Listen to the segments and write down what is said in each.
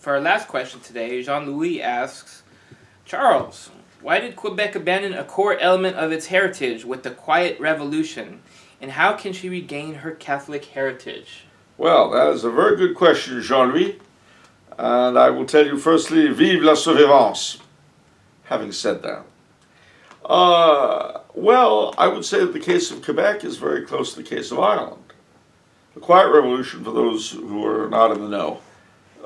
For our last question today, Jean-Louis asks, Charles, why did Quebec abandon a core element of its heritage with the Quiet Revolution, and how can she regain her Catholic heritage? Well, that is a very good question, Jean-Louis. And I will tell you firstly, vive la survivance. Having said that. Well, I would say that the case of Quebec is very close to the case of Ireland. The Quiet Revolution, for those who are not in the know,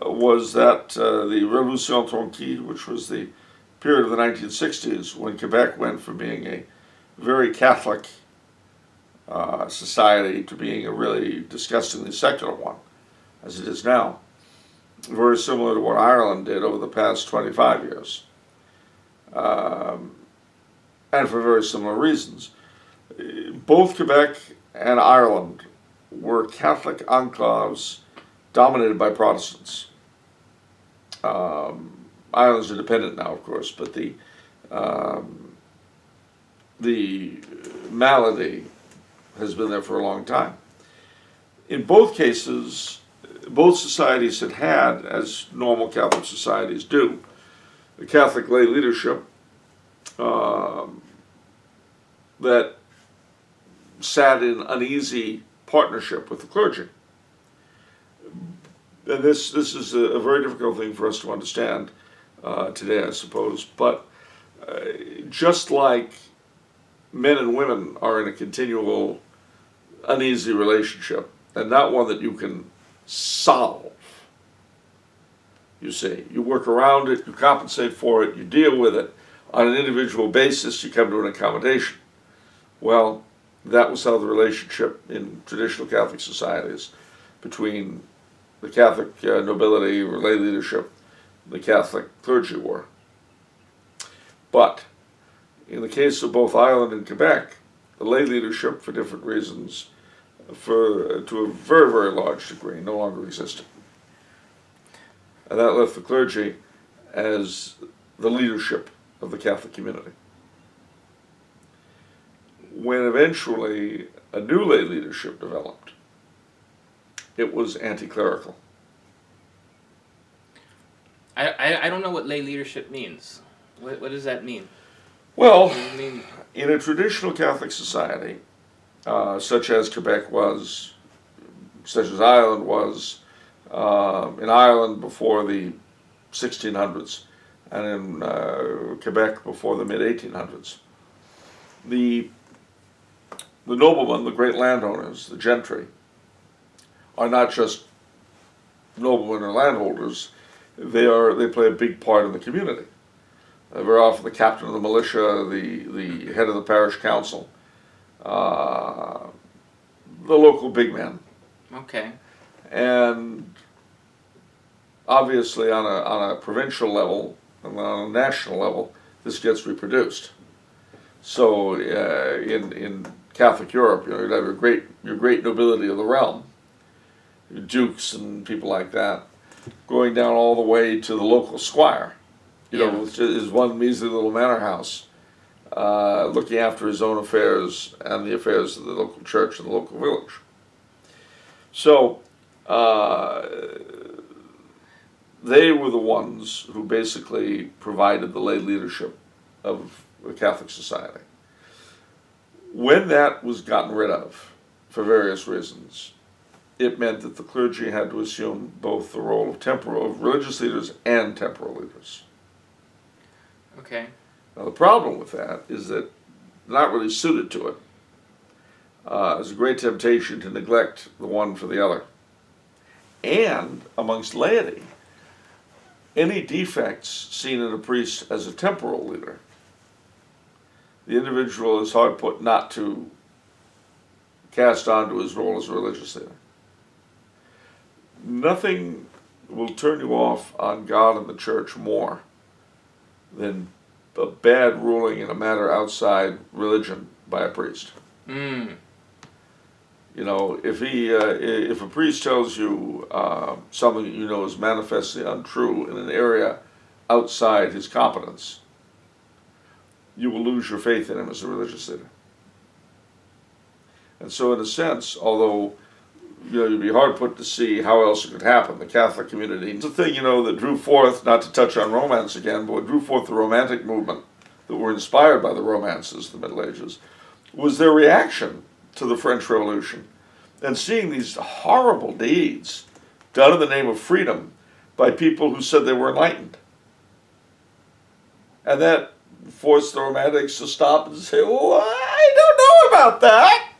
was that the Révolution Tranquille, which was the period of the 1960s when Quebec went from being a very Catholic society to being a really disgustingly secular one, as it is now. Very similar to what Ireland did over the past 25 years. And for very similar reasons. Both Quebec and Ireland were Catholic enclaves dominated by Protestants. Ireland's independent now, of course, but the malady has been there for a long time. In both cases, both societies had, as normal Catholic societies do, the Catholic lay leadership that sat in uneasy partnership with the clergy. And this is a very difficult thing for us to understand today, I suppose. But just like men and women are in a continual uneasy relationship, and not one that you can solve, you see. You work around it, you compensate for it, you deal with it. On an individual basis, you come to an accommodation. Well, that was how the relationship in traditional Catholic societies between the Catholic nobility or lay leadership, the Catholic clergy were. But in the case of both Ireland and Quebec, the lay leadership, for different reasons, to a very, very large degree, no longer existed. And that left the clergy as the leadership of the Catholic community. When eventually a new lay leadership developed, it was anti-clerical. I don't know what lay leadership means. What does that mean? Well, in a traditional Catholic society, such as Quebec was, such as Ireland was, in Ireland before the 1600s, and in Quebec before the mid-1800s, the noblemen, the great landowners, the gentry, are not just noblemen or landholders. They play a big part in the community. Very often the captain of the militia, the head of the parish council, the local big man. Okay. And obviously on a provincial level and on a national level, this gets reproduced. So in Catholic Europe, you'd have your great nobility of the realm, your dukes and people like that, going down all the way to the local squire, which is one measly little manor house, looking after his own affairs and the affairs of the local church and the local village. So they were the ones who basically provided the lay leadership of the Catholic society. When that was gotten rid of, for various reasons, it meant that the clergy had to assume both the role of religious leaders and temporal leaders. Okay. Now the problem with that is that they're not really suited to it. There's a great temptation to neglect the one for the other. And amongst laity, any defects seen in a priest as a temporal leader, the individual is hard put not to cast onto his role as a religious leader. Nothing will turn you off on God and the church more than a bad ruling in a matter outside religion by a priest. Mm. If a priest tells you something that you know is manifestly untrue in an area outside his competence, you will lose your faith in him as a religious leader. And so in a sense, although you'd be hard put to see how else it could happen. The Catholic community. It's a thing, that drew forth, not to touch on romance again, but what drew forth the Romantic movement that were inspired by the romances of the Middle Ages was their reaction to the French Revolution and seeing these horrible deeds done in the name of freedom by people who said they were enlightened. And that forced the Romantics to stop and say, "Oh, I don't know about that.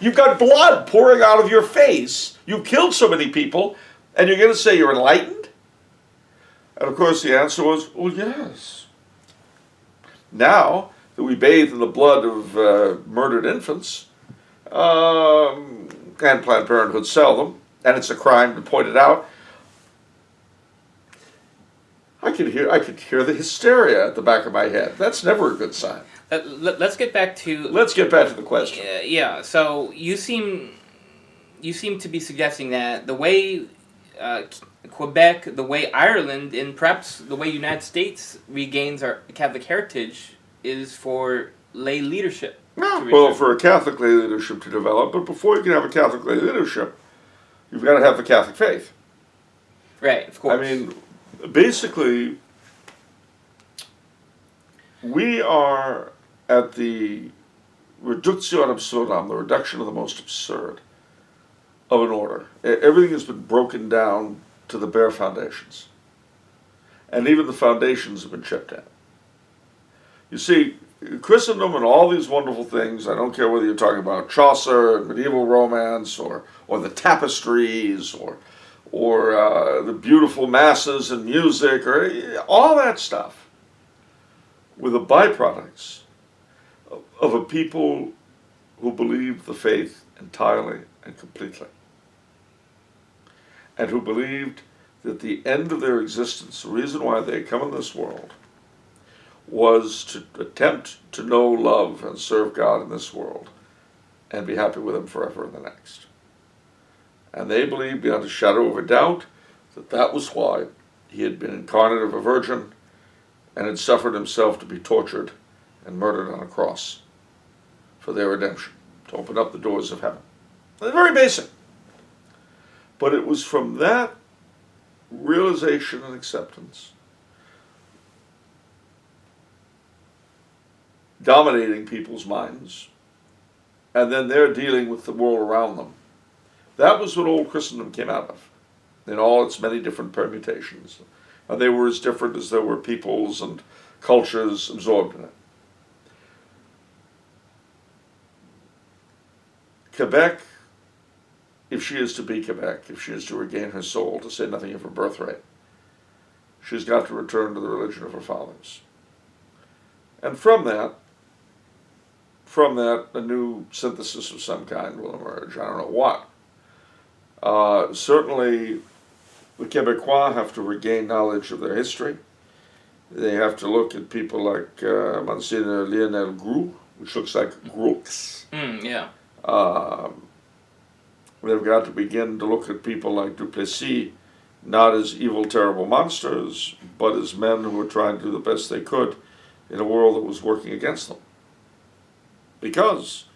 You've got blood pouring out of your face. You killed so many people, and you're going to say you're enlightened?" And of course the answer was, "Well, yes. Now that we bathe in the blood of murdered infants, and Planned Parenthood sell them, and it's a crime to point it out." I could hear the hysteria at the back of my head. That's never a good sign. Let's get back to the question. Yeah. So you seem to be suggesting that the way Quebec, the way Ireland, and perhaps the way United States regains our Catholic heritage is for lay leadership. Well, for a Catholic lay leadership to develop, but before you can have a Catholic lay leadership, you've got to have the Catholic faith. Right, of course. I mean, basically, we are at the reductio ad absurdum, the reduction of the most absurd of an order. Everything has been broken down to the bare foundations. And even the foundations have been chipped at. You see, Christendom and all these wonderful things, I don't care whether you're talking about Chaucer and medieval romance or the tapestries or the beautiful masses and music or all that stuff, were the byproducts of a people who believed the faith entirely and completely, and who believed that the end of their existence, the reason why they had come in this world, was to attempt to know, love, and serve God in this world and be happy with Him forever in the next. And they believed beyond a shadow of a doubt that that was why He had been incarnate of a virgin and had suffered Himself to be tortured and murdered on a cross for their redemption, to open up the doors of heaven. They're very basic. But it was from that realization and acceptance, dominating people's minds, and then they're dealing with the world around them. That was what old Christendom came out of, in all its many different permutations. And they were as different as there were peoples and cultures absorbed in it. Quebec, if she is to be Quebec, if she is to regain her soul, to say nothing of her birthright, she's got to return to the religion of her fathers. And from that, a new synthesis of some kind will emerge. I don't know what. Certainly, the Quebecois have to regain knowledge of their history. They have to look at people like Monsignor Lionel Groux, which looks like Groux. Yeah. They've got to begin to look at people like Duplessis, not as evil, terrible monsters, but as men who were trying to do the best they could in a world that was working against them. Because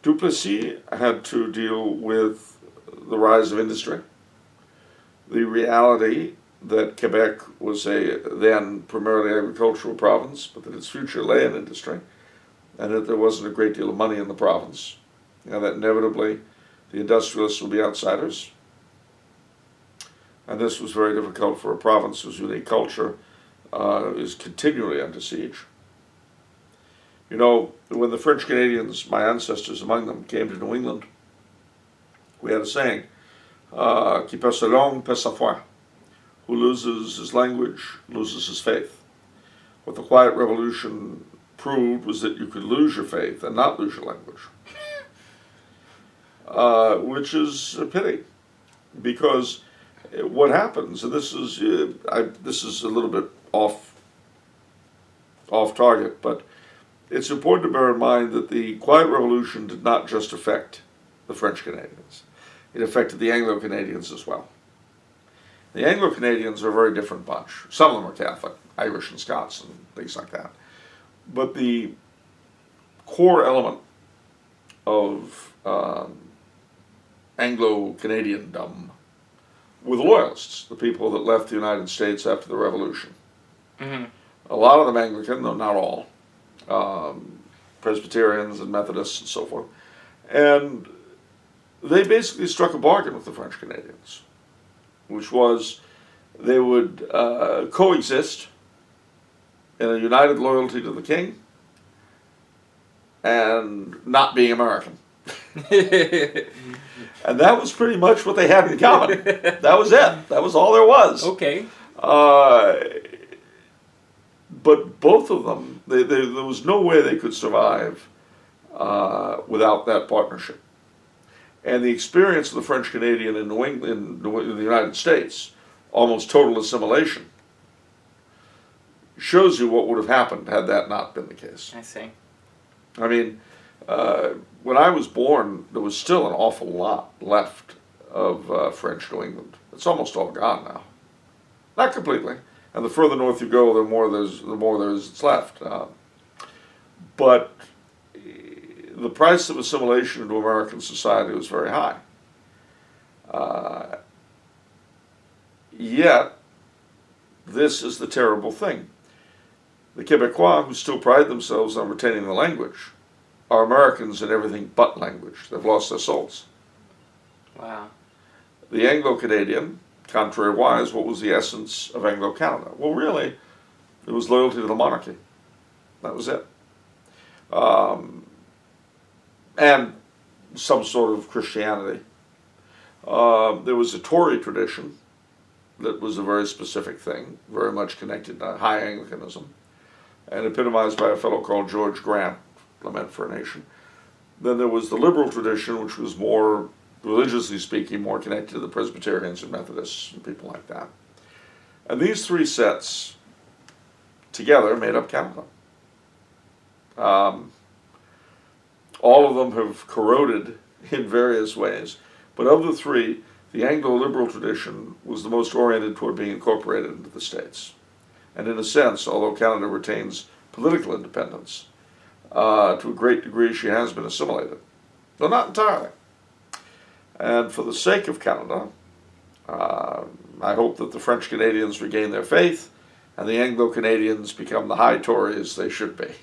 Duplessis had to deal with the rise of industry, the reality that Quebec was a then primarily agricultural province, but that its future lay in industry, and that there wasn't a great deal of money in the province, and that inevitably the industrialists would be outsiders. And this was very difficult for a province whose unique culture is continually under siege. You know, when the French Canadians, my ancestors among them, came to New England, we had a saying, qui perd sa langue perd sa foi. Who loses his language loses his faith. What the Quiet Revolution proved was that you could lose your faith and not lose your language. Which is a pity, because what happens, and this is a little bit off target, but it's important to bear in mind that the Quiet Revolution did not just affect the French Canadians. It affected the Anglo-Canadians as well. The Anglo-Canadians are a very different bunch. Some of them are Catholic, Irish and Scots and things like that. But the core element of Anglo-Canadiandom were the Loyalists, the people that left the United States after the Revolution. Mm-hmm. A lot of them Anglican, though not all, Presbyterians and Methodists and so forth. And they basically struck a bargain with the French Canadians, which was they would coexist in a united loyalty to the king and not being American. And that was pretty much what they had in common. That was it. That was all there was. Okay. But both of them, there was no way they could survive without that partnership. And the experience of the French Canadian in New England, in the United States, almost total assimilation, shows you what would have happened had that not been the case. I see. I mean, when I was born, there was still an awful lot left of French New England. It's almost all gone now. Not completely. And the further north you go, the more there's left. But the price of assimilation into American society was very high. Yet, this is the terrible thing. The Quebecois, who still pride themselves on retaining the language, are Americans in everything but language. They've lost their souls. Wow. The Anglo-Canadian, contrariwise, what was the essence of Anglo-Canada? Well, really, it was loyalty to the monarchy. That was it. And some sort of Christianity. There was a Tory tradition that was a very specific thing, very much connected to high Anglicanism, and epitomized by a fellow called George Grant, Lament for a Nation. Then there was the liberal tradition, which was more, religiously speaking, more connected to the Presbyterians and Methodists and people like that. And these three sets together made up Canada. All of them have corroded in various ways, but of the three, the Anglo-liberal tradition was the most oriented toward being incorporated into the states. And in a sense, although Canada retains political independence, to a great degree she has been assimilated, though not entirely. And for the sake of Canada, I hope that the French Canadians regain their faith and the Anglo-Canadians become the high Tories they should be.